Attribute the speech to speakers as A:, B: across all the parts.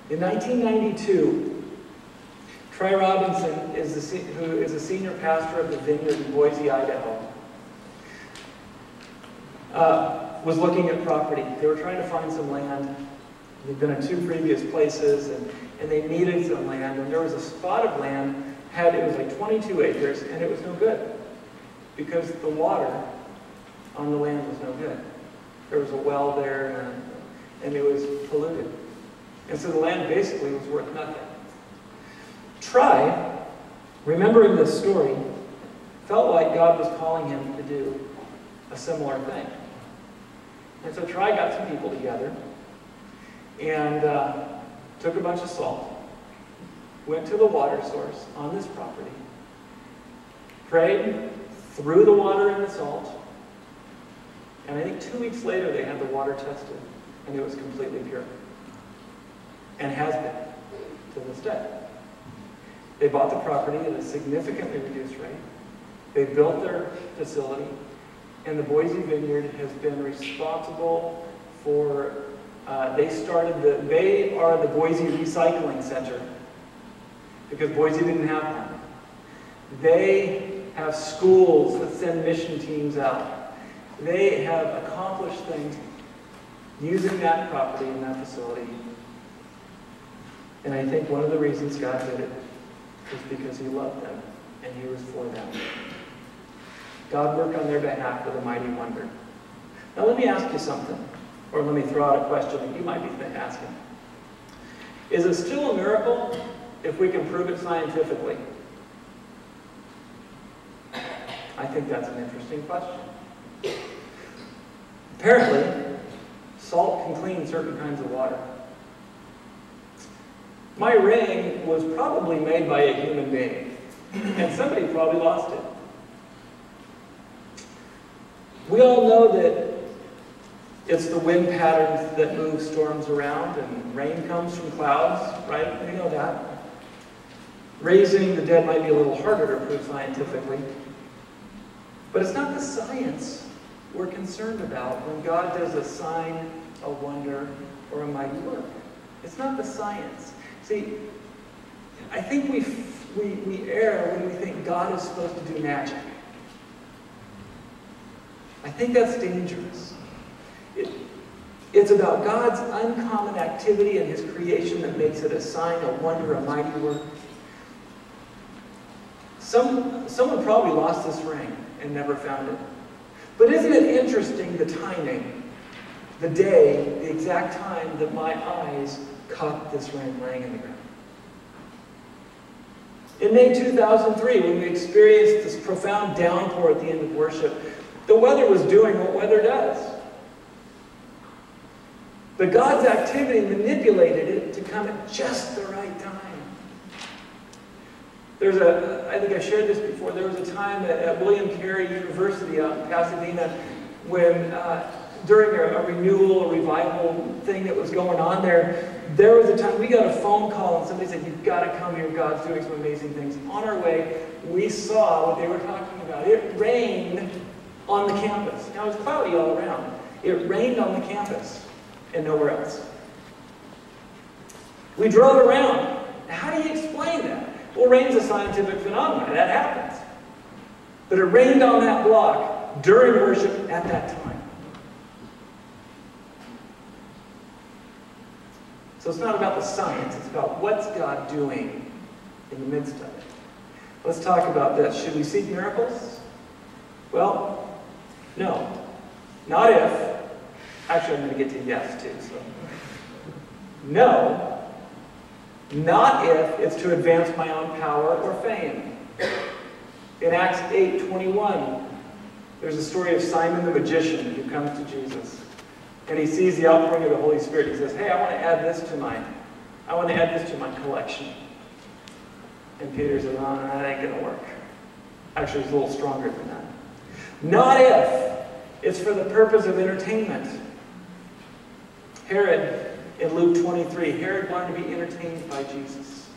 A: In 1992, Troy Robinson, who is a senior pastor of the Vineyard in Boise, Idaho, was looking at property. They were trying to find some land. They'd been in 2 previous places, and they needed some land. And there was a spot of land, it was like 22 acres, and it was no good because the water on the land was no good. There was a well there, and it was polluted. And so the land basically was worth nothing. Troy, remembering this story, felt like God was calling him to do a similar thing. And so Troy got some people together and took a bunch of salt, went to the water source on this property, prayed, threw the water in the salt, and I think 2 weeks later they had the water tested, and it was completely pure. And has been to this day. They bought the property at a significantly reduced rate. They built their facility, and the Boise Vineyard has been responsible for, they are the Boise Recycling Center, because Boise didn't have one. They have schools that send mission teams out. They have accomplished things using that property and that facility. And I think one of the reasons God did it was because he loved them and he was for them. God worked on their behalf with a mighty wonder. Now let me ask you something, or let me throw out a question that you might be asking. Is it still a miracle if we can prove it scientifically? I think that's an interesting question. Apparently, salt can clean certain kinds of water. My ring was probably made by a human being, and somebody probably lost it. We all know that it's the wind patterns that move storms around, and rain comes from clouds, right? We know that. Raising the dead might be a little harder to prove scientifically, but it's not the science we're concerned about when God does a sign, a wonder, or a mighty work. It's not the science. See, I think we err when we think God is supposed to do magic. I think that's dangerous. It's about God's uncommon activity and his creation that makes it a sign, a wonder, a mighty work. Someone probably lost this ring and never found it. But isn't it interesting, the timing, the day, the exact time that my eyes caught this ring laying in the ground? In May 2003, when we experienced this profound downpour at the end of worship, the weather was doing what weather does. But God's activity manipulated it to come at just the right time. I think I shared this before, there was a time at William Carey University out in Pasadena when during a renewal, a revival thing that was going on there was a time we got a phone call and somebody said, "You've got to come here, God's doing some amazing things." On our way, we saw what they were talking about. It rained on the campus. Now, it was cloudy all around. It rained on the campus and nowhere else. We drove around. How do you explain that? Well, rain's a scientific phenomenon. That happens. But it rained on that block during worship at that time. So it's not about the science. It's about what's God doing in the midst of it. Let's talk about this. Should we seek miracles? Well, no. Not if. Actually, I'm going to get to yes, too. So. No. Not if it's to advance my own power or fame. In Acts 8:21, there's a story of Simon the magician who comes to Jesus. And he sees the outpouring of the Holy Spirit. He says, "Hey, I want to add this to my collection." And Peter says, "Oh, that ain't going to work." Actually, it's a little stronger than that. Not if it's for the purpose of entertainment. Herod, in Luke 23, Herod wanted to be entertained by Jesus.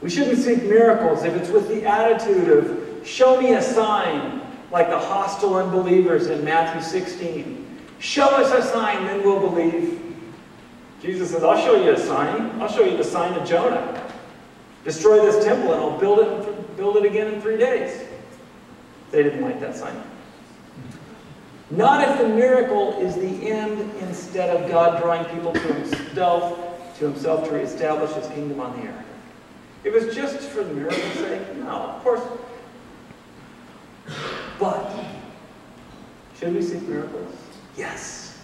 A: We shouldn't seek miracles if it's with the attitude of, "Show me a sign," like the hostile unbelievers in Matthew 16. "Show us a sign, then we'll believe." Jesus says, I'll show you a sign. I'll show you the sign of Jonah. Destroy this temple and I'll build it again in 3 days. They didn't like that sign. Not if the miracle is the end instead of God drawing people to himself to reestablish his kingdom on the earth. If it was just for the miracle's sake, no, of course. But, should we seek miracles? Yes.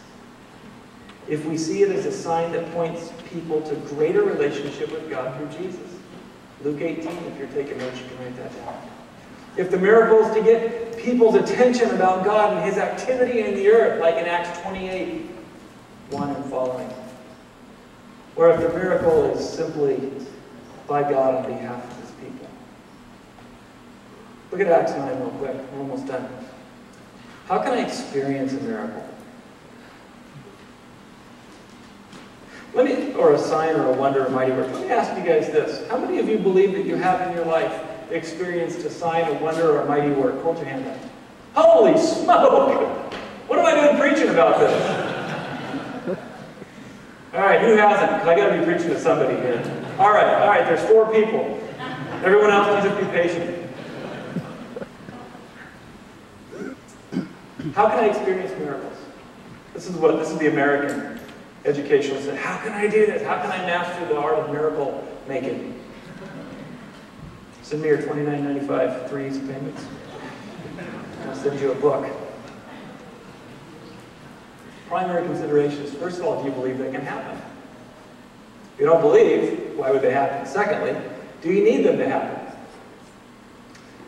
A: If we see it as a sign that points people to greater relationship with God through Jesus. Luke 18, if you're taking notes, you can write that down. If the miracle is to get people's attention about God and his activity in the earth, like in Acts 28, 1 and following. Or if the miracle is simply by God on behalf of his people. Look at Acts 9 real quick. We're almost done. How can I experience a miracle? Or a sign or a wonder or mighty work. Let me ask you guys this. How many of you believe that you have in your life experienced a sign, a wonder, or a mighty work? Hold your hand up. Holy smoke! What am I doing preaching about this? All right, who hasn't? Because I got to be preaching to somebody here. All right, there's 4 people. Everyone else, please just be patient. How can I experience miracles? This is the American educational said. How can I do this? How can I master the art of miracle making? Send me your $29.95 3 easy payments. I'll send you a book. Primary considerations. First of all, do you believe they can happen? If you don't believe, why would they happen? Secondly, do you need them to happen?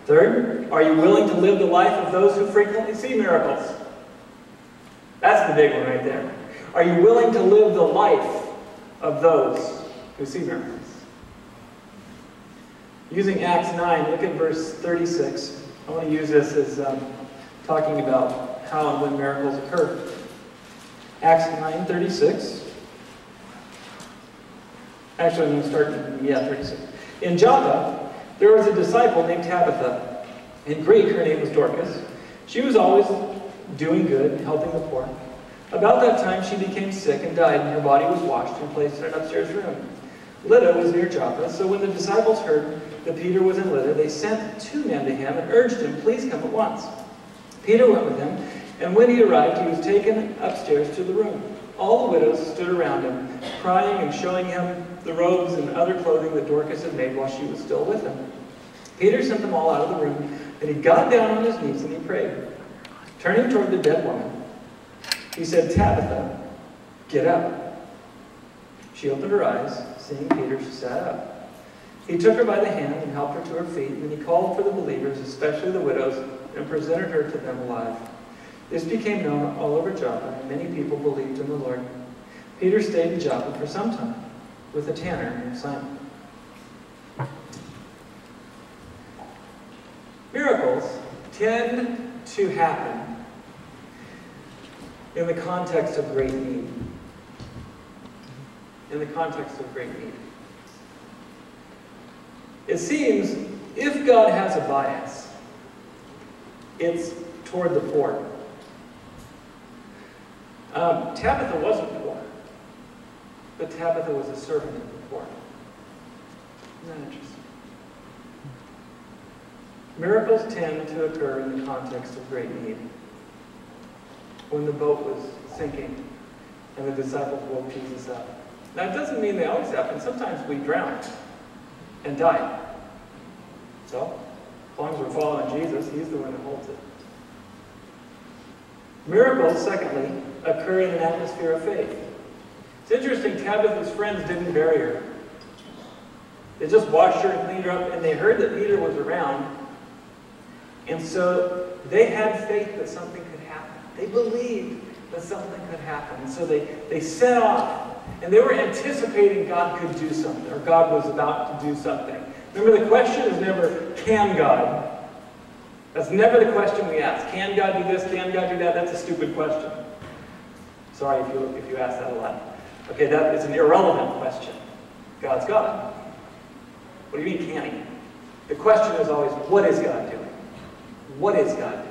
A: Third, are you willing to live the life of those who frequently see miracles? That's the big one right there. Are you willing to live the life of those who see miracles? Using Acts 9, look at verse 36. I want to use this as talking about how and when miracles occur. Acts 9:36. Actually, I'm going to start in 36. In Joppa, there was a disciple named Tabitha. In Greek, her name was Dorcas. She was always doing good, helping the poor. About that time, she became sick and died, and her body was washed and placed in an upstairs room. Lydda was near Joppa, so when the disciples heard that Peter was in Lydda, they sent 2 men to him and urged him, please come at once. Peter went with him, and when he arrived, he was taken upstairs to the room. All the widows stood around him, crying and showing him the robes and other clothing that Dorcas had made while she was still with him. Peter sent them all out of the room, and he got down on his knees and he prayed. Turning toward the dead woman, he said, Tabitha, get up. She opened her eyes. Seeing Peter, she sat up. He took her by the hand and helped her to her feet, and then he called for the believers, especially the widows, and presented her to them alive. This became known all over Joppa, and many people believed in the Lord. Peter stayed in Joppa for some time with a tanner named Simon. Miracles tend to happen in the context of great need. In the context of great need. It seems if God has a bias, it's toward the poor. Tabitha wasn't poor, but Tabitha was a servant of the poor. Isn't that interesting? Miracles tend to occur in the context of great need. When the boat was sinking and the disciples woke Jesus up. Now, it doesn't mean they always happen. Sometimes we drown and die. So, as long as we're following Jesus, he's the one that holds it. Miracles, secondly, occur in an atmosphere of faith. It's interesting, Tabitha's friends didn't bury her. They just washed her and cleaned her up, and they heard that Peter was around. And so they had faith that something could happen. They believed that something could happen. And so they set off. And they were anticipating God could do something, or God was about to do something. Remember, the question is never, can God? That's never the question we ask. Can God do this? Can God do that? That's a stupid question. Sorry if you ask that a lot. Okay, that is an irrelevant question. God's God. What do you mean, can he? The question is always, what is God doing? What is God doing?